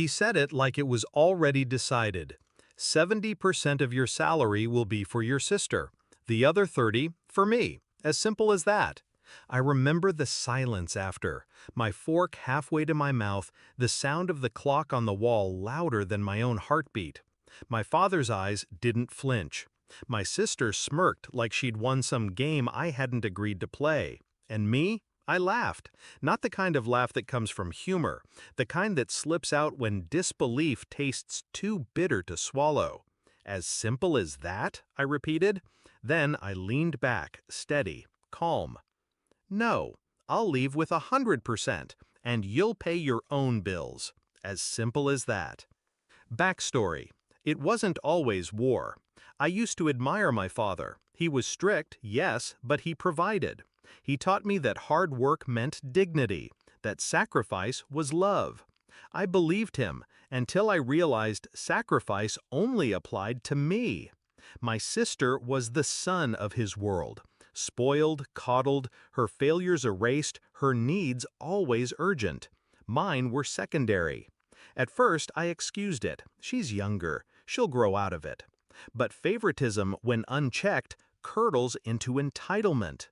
He said it like it was already decided. 70% of your salary will be for your sister. The other 30 for me. As simple as that. I remember the silence after, my fork halfway to my mouth, the sound of the clock on the wall louder than my own heartbeat. My father's eyes didn't flinch. My sister smirked like she'd won some game I hadn't agreed to play. And me? I laughed. Not the kind of laugh that comes from humor, the kind that slips out when disbelief tastes too bitter to swallow. As simple as that? I repeated. Then I leaned back, steady, calm. No, I'll leave with 100%, and you'll pay your own bills. As simple as that. Backstory. It wasn't always war. I used to admire my father. He was strict, yes, but he provided. He taught me that hard work meant dignity, that sacrifice was love. I believed him until I realized sacrifice only applied to me. My sister was the sun of his world. Spoiled, coddled, her failures erased, her needs always urgent. Mine were secondary. At first, I excused it. She's younger. She'll grow out of it. But favoritism, when unchecked, curdles into entitlement.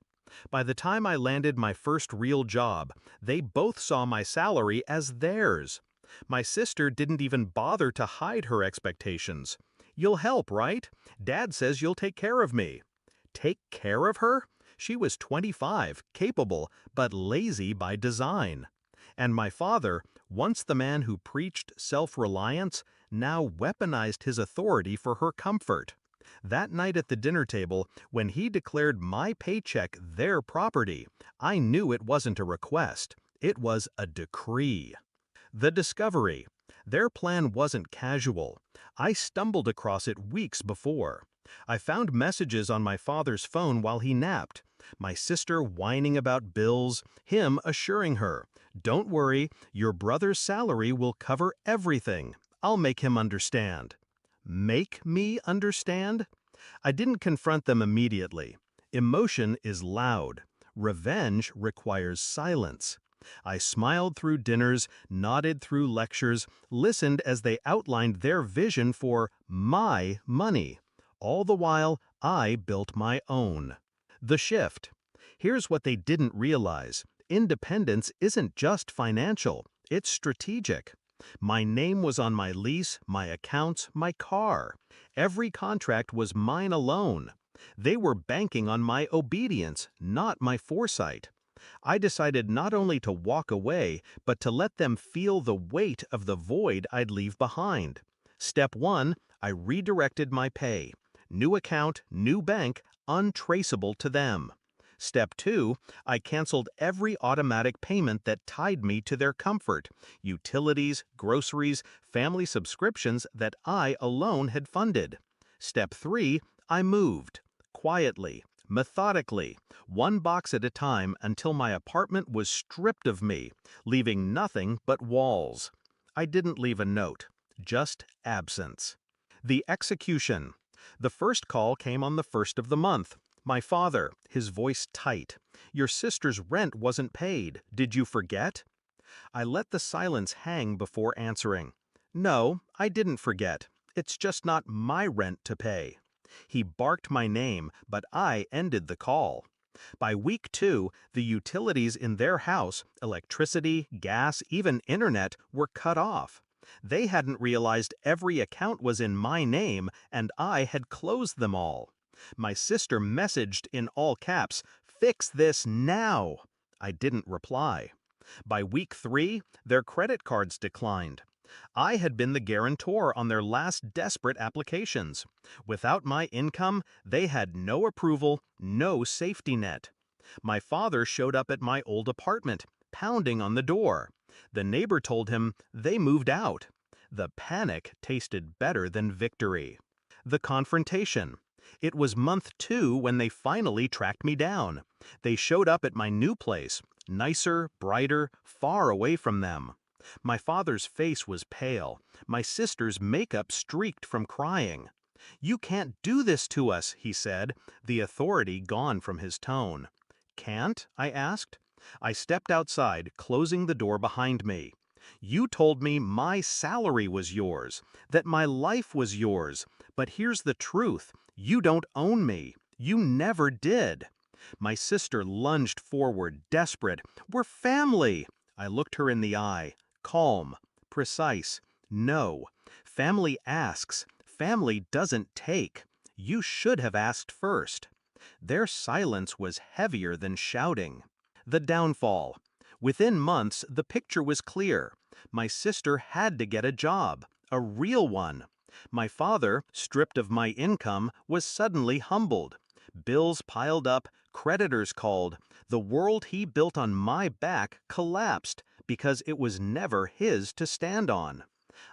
By the time I landed my first real job, they both saw my salary as theirs. My sister didn't even bother to hide her expectations. You'll help, right? Dad says you'll take care of me. Take care of her? She was 25, capable, but lazy by design. And my father, once the man who preached self-reliance, now weaponized his authority for her comfort. That night at the dinner table, when he declared my paycheck their property, I knew it wasn't a request. It was a decree. The discovery. Their plan wasn't casual. I stumbled across it weeks before. I found messages on my father's phone while he napped. My sister whining about bills, him assuring her, "Don't worry, your brother's salary will cover everything. I'll make him understand." Make me understand? I didn't confront them immediately. Emotion is loud. Revenge requires silence. I smiled through dinners, nodded through lectures, listened as they outlined their vision for my money. All the while, I built my own. The shift. Here's what they didn't realize. Independence isn't just financial, it's strategic. My name was on my lease, my accounts, my car. Every contract was mine alone. They were banking on my obedience, not my foresight. I decided not only to walk away, but to let them feel the weight of the void I'd leave behind. Step 1, I redirected my pay. New account, new bank, untraceable to them. Step 2, I canceled every automatic payment that tied me to their comfort, utilities, groceries, family subscriptions that I alone had funded. Step 3, I moved. Quietly, methodically, one box at a time until my apartment was stripped of me, leaving nothing but walls. I didn't leave a note, just absence. The execution. The first call came on the 1st of the month. My father, his voice tight. "Your sister's rent wasn't paid. Did you forget?" I let the silence hang before answering. "No, I didn't forget. It's just not my rent to pay." He barked my name, but I ended the call. By week 2, the utilities in their house, electricity, gas, even internet, were cut off. They hadn't realized every account was in my name, and I had closed them all. My sister messaged in all caps, "Fix this now." I didn't reply. By week 3, their credit cards declined. I had been the guarantor on their last desperate applications. Without my income, they had no approval, no safety net. My father showed up at my old apartment, pounding on the door. The neighbor told him they moved out. The panic tasted better than victory. The confrontation. It was month 2 when they finally tracked me down. They showed up at my new place, nicer, brighter, far away from them. My father's face was pale. My sister's makeup streaked from crying. "You can't do this to us," he said, the authority gone from his tone. "Can't?" I asked. I stepped outside, closing the door behind me. You told me my salary was yours, that my life was yours, but here's the truth. You don't own me. You never did. My sister lunged forward, desperate. We're family. I looked her in the eye, calm, precise. No. Family asks. Family doesn't take. You should have asked first. Their silence was heavier than shouting. The downfall. Within months, the picture was clear. My sister had to get a job, a real one. My father, stripped of my income, was suddenly humbled. Bills piled up, creditors called. The world he built on my back collapsed because it was never his to stand on.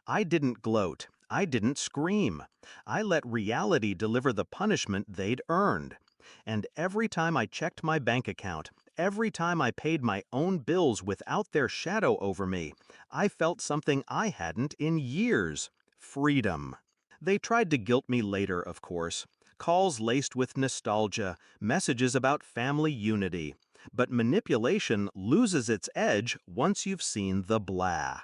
I didn't gloat. I didn't scream. I let reality deliver the punishment they'd earned. And every time I checked my bank account, every time I paid my own bills without their shadow over me, I felt something I hadn't in years: freedom. They tried to guilt me later, of course. Calls laced with nostalgia, messages about family unity. But manipulation loses its edge once you've seen the blah.